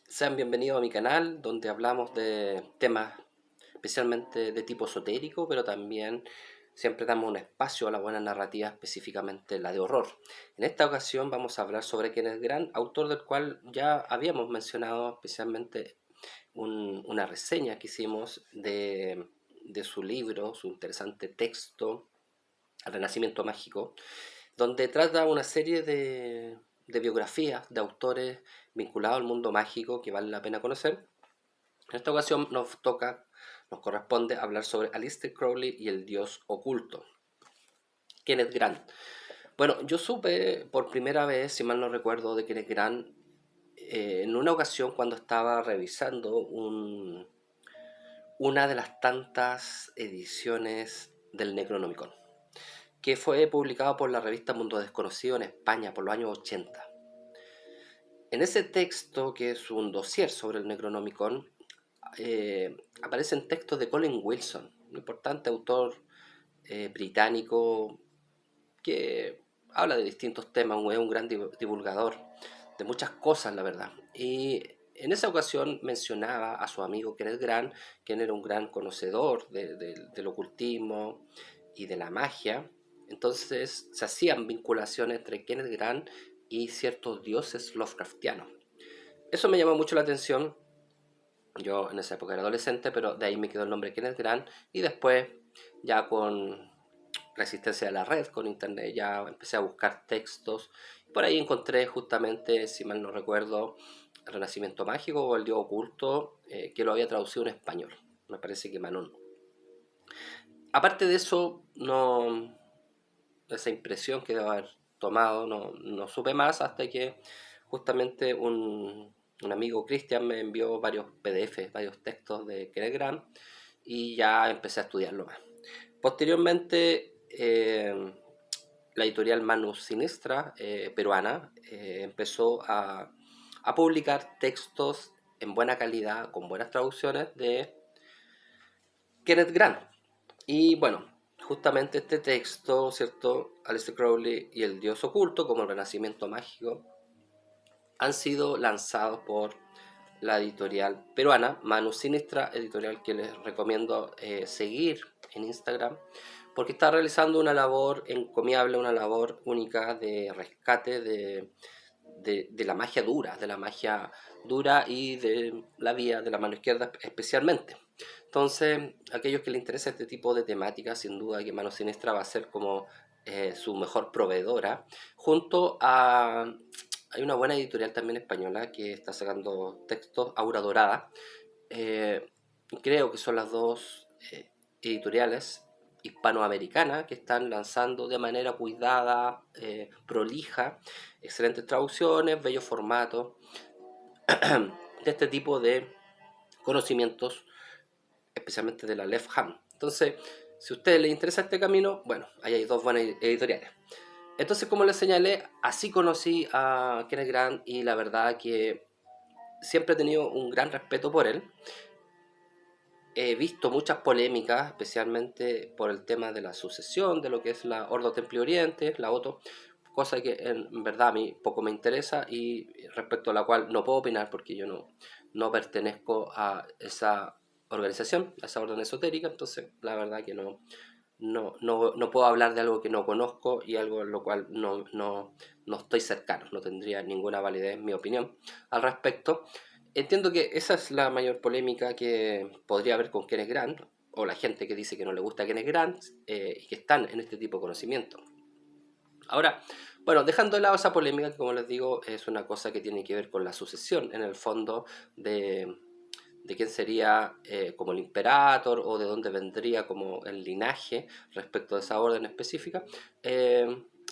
Sean bienvenidos a mi canal donde hablamos de temas especialmente de tipo esotérico, pero también siempre damos un espacio a la buena narrativa, específicamente la de horror. En esta ocasión vamos a hablar sobre Kenneth Grant, autor del cual ya habíamos mencionado especialmente una reseña que hicimos de su libro, su interesante texto, El Renacimiento Mágico, donde trata una serie de biografías de autores vinculados al mundo mágico que vale la pena conocer. En esta ocasión nos corresponde hablar sobre Aleister Crowley y el dios oculto, Kenneth Grant. Bueno, yo supe por primera vez, si mal no recuerdo, de Kenneth Grant en una ocasión cuando estaba revisando una de las tantas ediciones del Necronomicon, que fue publicado por la revista Mundo Desconocido en España por los años 80. En ese texto, que es un dossier sobre el Necronomicon, aparecen textos de Colin Wilson, un importante autor británico que habla de distintos temas, es un gran divulgador de muchas cosas, la verdad. Y en esa ocasión mencionaba a su amigo Kenneth Grant, quien era un gran conocedor del ocultismo y de la magia. Entonces se hacían vinculaciones entre Kenneth Grant y ciertos dioses Lovecraftianos. Eso me llamó mucho la atención. Yo en esa época era adolescente, pero de ahí me quedó el nombre Kenneth Grant. Y después, ya con la existencia de la red, con internet, ya empecé a buscar textos. Por ahí encontré justamente, si mal no recuerdo, El Renacimiento Mágico o El Dios Oculto, que lo había traducido en español. Me parece que Manon. Aparte de eso, no, esa impresión que debo haber tomado, no supe más hasta que justamente un amigo Cristian me envió varios PDFs, varios textos de Telegram y ya empecé a estudiarlo más. Posteriormente, la editorial Manus Sinistra, peruana, empezó a publicar textos en buena calidad, con buenas traducciones de Kenneth Grant. Y bueno, justamente este texto, ¿cierto? Aleister Crowley y el dios oculto, como el Renacimiento Mágico, han sido lanzados por la editorial peruana, Manu Sinistra, editorial que les recomiendo seguir en Instagram, porque está realizando una labor encomiable, una labor única de rescate de la magia dura, de la magia dura y de la vía de la mano izquierda especialmente. Entonces, a aquellos que les interesa este tipo de temáticas, sin duda que Mano Siniestra va a ser como su mejor proveedora, junto a... Hay una buena editorial también española que está sacando textos, Aura Dorada. Eh, Creo que son las dos editoriales hispanoamericanas que están lanzando de manera cuidada, prolija, excelentes traducciones, bellos formatos de este tipo de conocimientos, especialmente de la Left Hand. Entonces, si a ustedes les interesa este camino, bueno, ahí hay dos buenas editoriales. Entonces, como les señalé, así conocí a Kenneth Grant y la verdad que siempre he tenido un gran respeto por él. He visto muchas polémicas, especialmente por el tema de la sucesión, de lo que es la Ordo Templi Oriente, la OTO, cosa que en verdad a mí poco me interesa y respecto a la cual no puedo opinar porque yo no pertenezco a esa organización, a esa orden esotérica, entonces la verdad que no puedo hablar de algo que no conozco y algo en lo cual no estoy cercano, no tendría ninguna validez mi opinión al respecto. Entiendo que esa es la mayor polémica que podría haber con Kenneth Grant, o la gente que dice que no le gusta Kenneth Grant y que están en este tipo de conocimiento. Ahora, bueno, dejando de lado esa polémica, que como les digo, es una cosa que tiene que ver con la sucesión, en el fondo, de quién sería como el imperator o de dónde vendría como el linaje respecto de esa orden específica.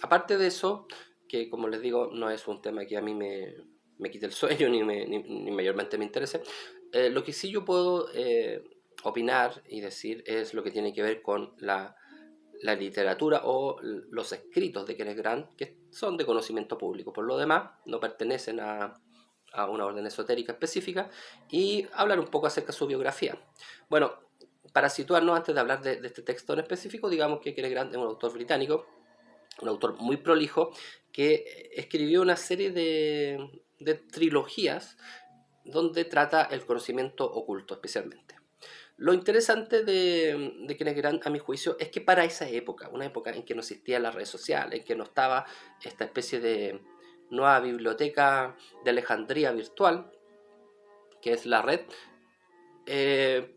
Aparte de eso, que como les digo, no es un tema que a mí me quite el sueño ni mayormente me interese, lo que sí yo puedo opinar y decir es lo que tiene que ver con la literatura o los escritos de Kenneth Grant, que son de conocimiento público. Por lo demás, no pertenecen a una orden esotérica específica y hablar un poco acerca de su biografía. Bueno, para situarnos antes de hablar de este texto en específico, digamos que Kenneth Grant es un autor británico, un autor muy prolijo, que escribió una serie de trilogías donde trata el conocimiento oculto especialmente. Lo interesante de Kenneth Grant, a mi juicio, es que para esa época, una época en que no existían las redes sociales, en que no estaba esta especie de nueva biblioteca de Alejandría virtual, que es la red,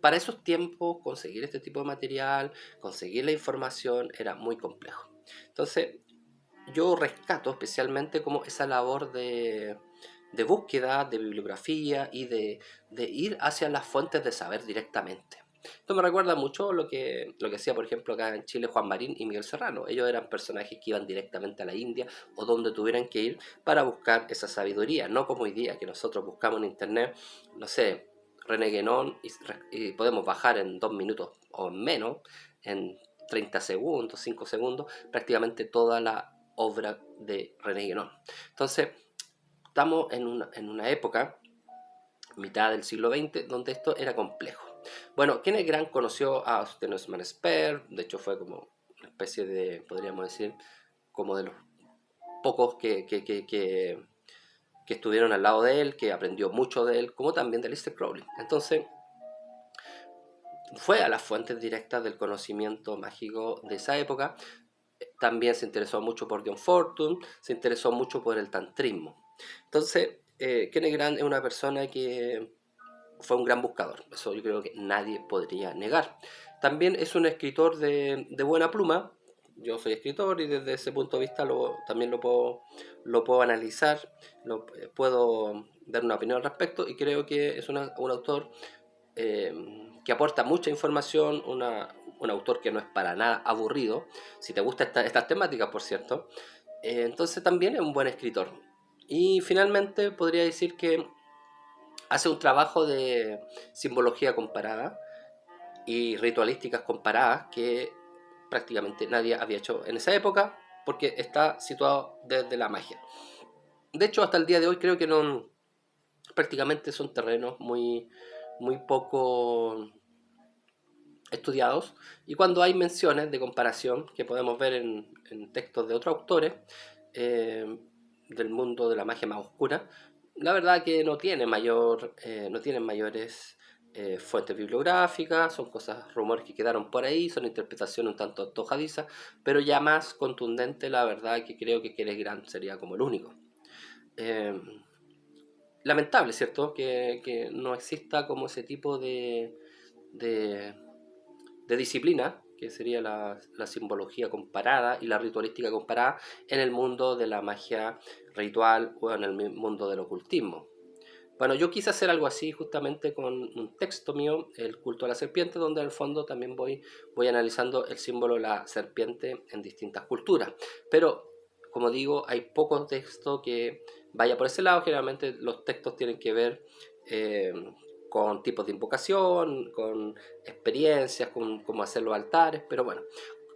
para esos tiempos conseguir este tipo de material, conseguir la información, era muy complejo. Entonces, yo rescato especialmente como esa labor de búsqueda, de bibliografía y de ir hacia las fuentes de saber directamente. Esto me recuerda mucho lo que hacía, por ejemplo, acá en Chile Juan Marín y Miguel Serrano. Ellos eran personajes que iban directamente a la India o donde tuvieran que ir para buscar esa sabiduría, no como hoy día que nosotros buscamos en internet, no sé, René Guénon y podemos bajar en 2 minutos o menos, en 30 segundos, 5 segundos, prácticamente toda la obra de René Guénon. Entonces, estamos en una época, mitad del siglo XX, donde esto era complejo. Bueno, Kenneth Grant conoció a Austin Osman Spare, de hecho fue como una especie de, podríamos decir, como de los pocos que estuvieron al lado de él, que aprendió mucho de él, como también de Aleister Crowley. Entonces, fue a las fuentes directas del conocimiento mágico de esa época. También se interesó mucho por John Fortune, se interesó mucho por el tantrismo. Entonces, Kenneth Grant es una persona que fue un gran buscador, eso yo creo que nadie podría negar. También es un escritor de buena pluma, yo soy escritor y desde ese punto de vista también lo puedo analizar, puedo dar una opinión al respecto y creo que es un autor eh, que aporta mucha información, un autor que no es para nada aburrido, si te gustan estas temáticas, por cierto, entonces también es un buen escritor. Y finalmente podría decir que hace un trabajo de simbología comparada y ritualísticas comparadas que prácticamente nadie había hecho en esa época porque está situado desde la magia. De hecho, hasta el día de hoy creo que no, prácticamente son terrenos muy poco estudiados, y cuando hay menciones de comparación que podemos ver en textos de otros autores eh, del mundo de la magia más oscura, la verdad que no tienen mayores fuentes bibliográficas, son cosas, rumores que quedaron por ahí, son interpretaciones un tanto antojadizas, pero ya más contundente, la verdad que creo que Kenneth Grant sería como el único. Eh, Lamentable, ¿cierto? Que no exista como ese tipo de de disciplina, que sería la simbología comparada y la ritualística comparada en el mundo de la magia ritual o en el mundo del ocultismo. Bueno, yo quise hacer algo así justamente con un texto mío, El culto a la serpiente, donde en el fondo también voy analizando el símbolo de la serpiente en distintas culturas. Pero, como digo, hay poco texto que vaya por ese lado. Generalmente los textos tienen que ver eh, con tipos de invocación, con experiencias, con cómo hacer los altares, pero bueno,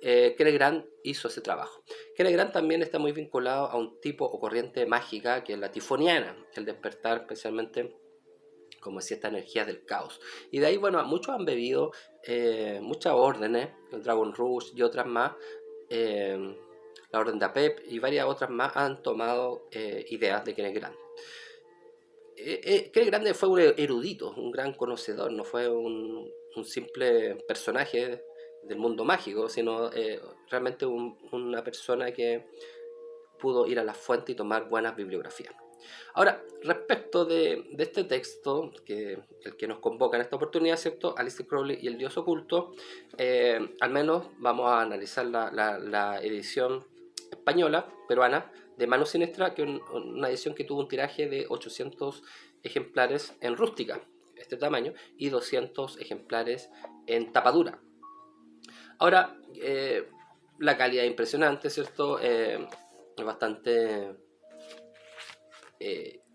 Kenneth Grant hizo ese trabajo. Kenneth Grant también está muy vinculado a un tipo o corriente mágica que es la tifoniana, el despertar especialmente como decía, esta energía del caos. Y de ahí, bueno, muchos han bebido muchas órdenes, el Dragon Rush y otras más, eh, la Orden de Apep y varias otras más han tomado ideas de Kenneth Grant. Kenneth Grant fue un erudito, un gran conocedor, no fue un simple personaje del mundo mágico, sino realmente una persona que pudo ir a la fuente y tomar buenas bibliografías. Ahora, respecto de este texto, el que nos convoca en esta oportunidad, ¿cierto? Aleister Crowley y el Dios oculto, al menos vamos a analizar la edición española, peruana, de Mano Siniestra, que es una edición que tuvo un tiraje de 800 ejemplares en rústica, este tamaño, y 200 ejemplares en tapadura. Ahora, la calidad es impresionante, ¿cierto? Es bastante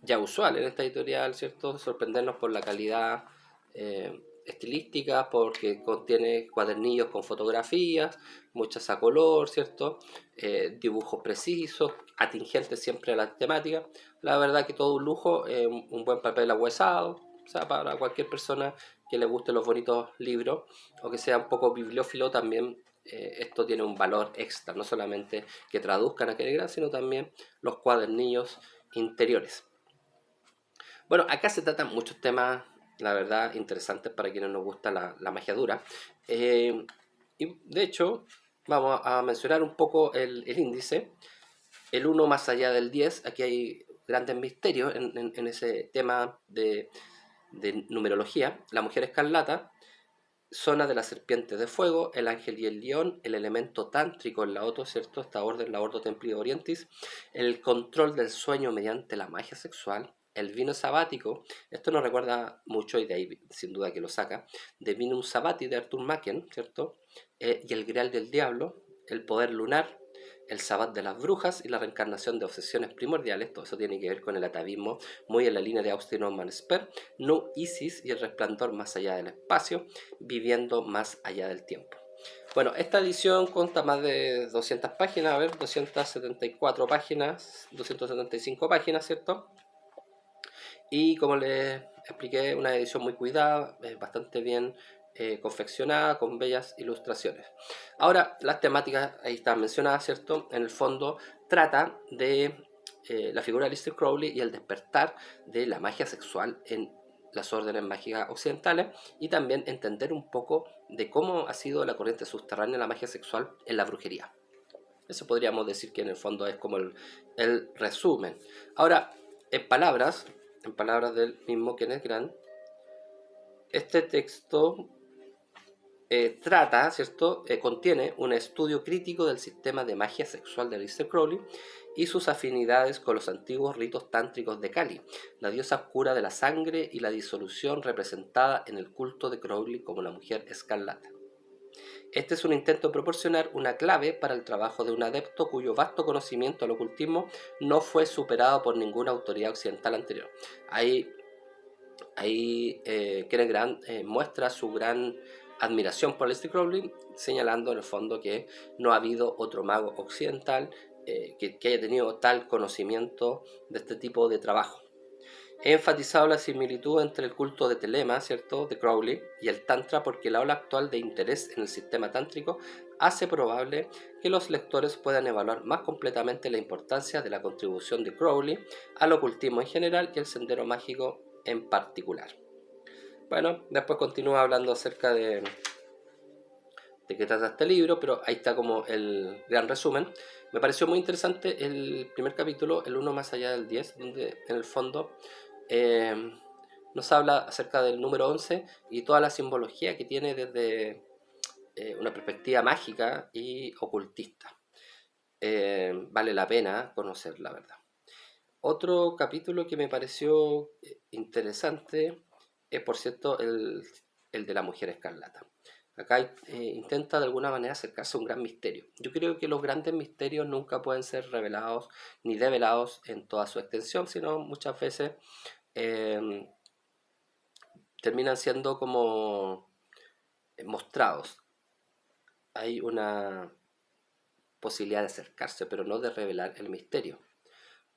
ya usual en esta editorial, ¿cierto? Sorprendernos por la calidad estilística, porque contiene cuadernillos con fotografías, muchas a color, ¿cierto? Dibujos precisos, atingentes siempre a la temática. La verdad que todo un lujo, un buen papel ahuesado, o sea, para cualquier persona que le guste los bonitos libros o que sea un poco bibliófilo también. Esto tiene un valor extra, no solamente que traduzcan aquel gran, sino también los cuadernillos interiores. Bueno, acá se tratan muchos temas, la verdad, interesantes para quienes nos gusta la magia dura. Eh, y de hecho, vamos a mencionar un poco el índice. El uno más allá del 10. Aquí hay grandes misterios en ese tema de numerología. La mujer escarlata, zona de la serpiente de fuego, el ángel y el león, el elemento tántrico en la Oto, ¿cierto? Esta orden, la Ordo Templi Orientis, el control del sueño mediante la magia sexual, el vino sabático, esto nos recuerda mucho, y de ahí sin duda que lo saca, de Vinum Sabati de Arthur Machen, ¿cierto? Y el Grial del Diablo, el poder lunar, el Sabbat de las brujas y la reencarnación de obsesiones primordiales. Todo eso tiene que ver con el atavismo, muy en la línea de Austin Norman Spare, No Isis y el resplandor más allá del espacio, viviendo más allá del tiempo. Bueno, esta edición consta más de 200 páginas, a ver, 274 páginas, 275 páginas, ¿cierto? Y como les expliqué, una edición muy cuidada, bastante bien confeccionada, con bellas ilustraciones. Ahora, las temáticas ahí están mencionadas, ¿cierto? En el fondo trata de la figura de Aleister Crowley y el despertar de la magia sexual en las órdenes mágicas occidentales, y también entender un poco de cómo ha sido la corriente subterránea de la magia sexual en la brujería. Eso podríamos decir que en el fondo es como el resumen. Ahora, en palabras, en palabras del mismo Kenneth Grant, este texto trata, ¿cierto? Contiene un estudio crítico del sistema de magia sexual de Aleister Crowley y sus afinidades con los antiguos ritos tántricos de Kali, la diosa oscura de la sangre y la disolución representada en el culto de Crowley como la mujer escarlata. Este es un intento de proporcionar una clave para el trabajo de un adepto cuyo vasto conocimiento del ocultismo no fue superado por ninguna autoridad occidental anterior. Ahí Kenneth Grant muestra su gran admiración por Aleister Crowley, señalando en el fondo que no ha habido otro mago occidental que haya tenido tal conocimiento de este tipo de trabajo. He enfatizado la similitud entre el culto de Telema, ¿cierto?, de Crowley, y el Tantra porque la ola actual de interés en el sistema tántrico hace probable que los lectores puedan evaluar más completamente la importancia de la contribución de Crowley al ocultismo en general y el sendero mágico en particular. Bueno, después continúa hablando acerca de qué trata este libro, pero ahí está como el gran resumen. Me pareció muy interesante el primer capítulo, el uno más allá del 10, donde en el fondo eh, nos habla acerca del número 11 y toda la simbología que tiene desde una perspectiva mágica y ocultista. Vale la pena conocer, la verdad. Otro capítulo que me pareció interesante es, por cierto, el de la mujer escarlata. Acá intenta de alguna manera acercarse a un gran misterio. Yo creo que los grandes misterios nunca pueden ser revelados ni develados en toda su extensión, sino muchas veces eh, terminan siendo como mostrados. Hay una posibilidad de acercarse, pero no de revelar el misterio.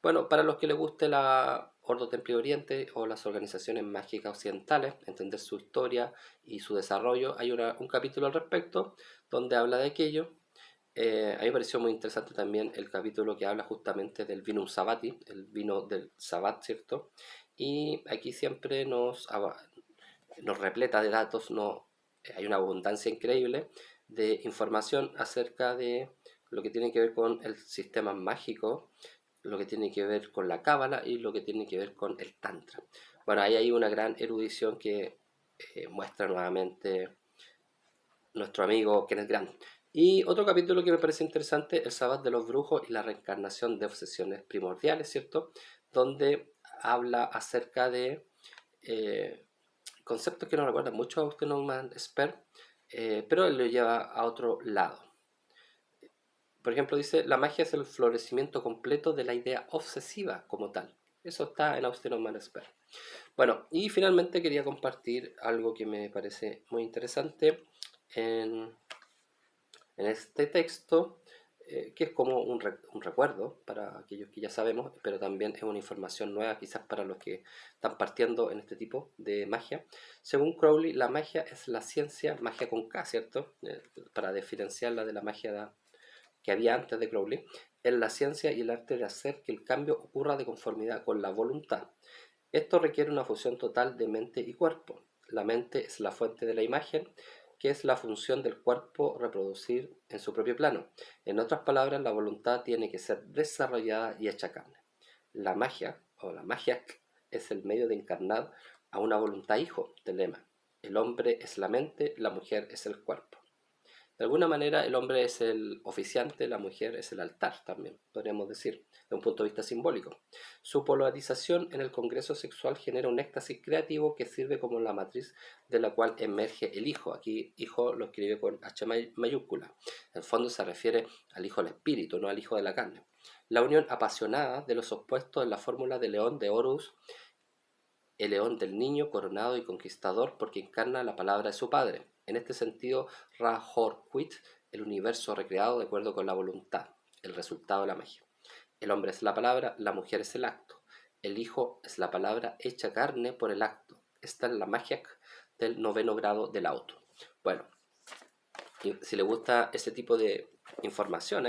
Bueno, para los que les guste la Ordo Templi Oriente o las organizaciones mágicas occidentales, entender su historia y su desarrollo, hay un capítulo al respecto donde habla de aquello. A mí me pareció muy interesante también el capítulo que habla justamente del Vinum Sabbati, el vino del Sabbat, ¿cierto? Y aquí siempre nos repleta de datos, hay una abundancia increíble de información acerca de lo que tiene que ver con el sistema mágico, lo que tiene que ver con la cábala y lo que tiene que ver con el tantra. Bueno, ahí hay una gran erudición que muestra nuevamente nuestro amigo Kenneth Grant. Y otro capítulo que me parece interesante, el Sabbat de los Brujos y la reencarnación de obsesiones primordiales, ¿cierto? Donde habla acerca de conceptos que nos recuerdan mucho a Austin Norman Spare, pero él lo lleva a otro lado. Por ejemplo, dice, la magia es el florecimiento completo de la idea obsesiva como tal. Eso está en Austin Norman Spare. Bueno, y finalmente quería compartir algo que me parece muy interesante en este texto, que es como un recuerdo para aquellos que ya sabemos, pero también es una información nueva quizás para los que están partiendo en este tipo de magia. Según Crowley, la magia es la ciencia, magia con K, ¿cierto? Para diferenciarla de la magia que había antes de Crowley, es la ciencia y el arte de hacer que el cambio ocurra de conformidad con la voluntad. Esto requiere una fusión total de mente y cuerpo. La mente es la fuente de la imagen, que es la función del cuerpo reproducir en su propio plano. En otras palabras, la voluntad tiene que ser desarrollada y hecha carne. La magia, o la magic, es el medio de encarnar a una voluntad hijo, telema. El hombre es la mente, la mujer es el cuerpo. De alguna manera el hombre es el oficiante, la mujer es el altar también, podríamos decir, de un punto de vista simbólico. Su polarización en el congreso sexual genera un éxtasis creativo que sirve como la matriz de la cual emerge el hijo. Aquí hijo lo escribe con H mayúscula. En el fondo se refiere al hijo del espíritu, no al hijo de la carne. La unión apasionada de los opuestos en la fórmula de León de Horus, el león del niño coronado y conquistador porque encarna la palabra de su padre. En este sentido, Ra-Hor-Quit, el universo recreado de acuerdo con la voluntad, el resultado de la magia. El hombre es la palabra, la mujer es el acto. El hijo es la palabra hecha carne por el acto. Esta es la magia del noveno grado del auto. Bueno, y si le gusta ese tipo de información,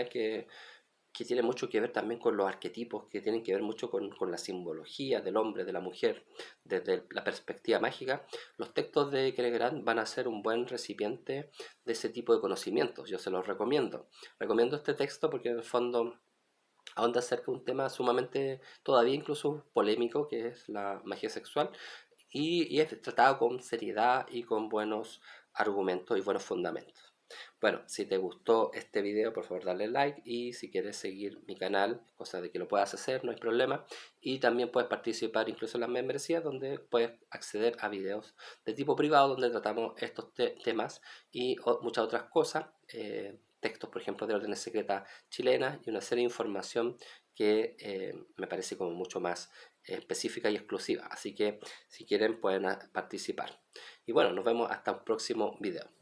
que tiene mucho que ver también con los arquetipos, que tienen que ver mucho con la simbología del hombre, de la mujer, desde la perspectiva mágica, los textos de Kierkegaard van a ser un buen recipiente de ese tipo de conocimientos. Yo se los recomiendo. Recomiendo este texto porque en el fondo ahonda acerca de un tema sumamente, todavía incluso polémico, que es la magia sexual, y es tratado con seriedad y con buenos argumentos y buenos fundamentos. Bueno, si te gustó este video, por favor dale like, y si quieres seguir mi canal, cosa de que lo puedas hacer, no hay problema, y también puedes participar incluso en las membresías donde puedes acceder a videos de tipo privado donde tratamos estos temas y muchas otras cosas, textos por ejemplo de órdenes secretas chilenas y una serie de información que me parece como mucho más específica y exclusiva, así que si quieren pueden participar. Y bueno, nos vemos hasta un próximo video.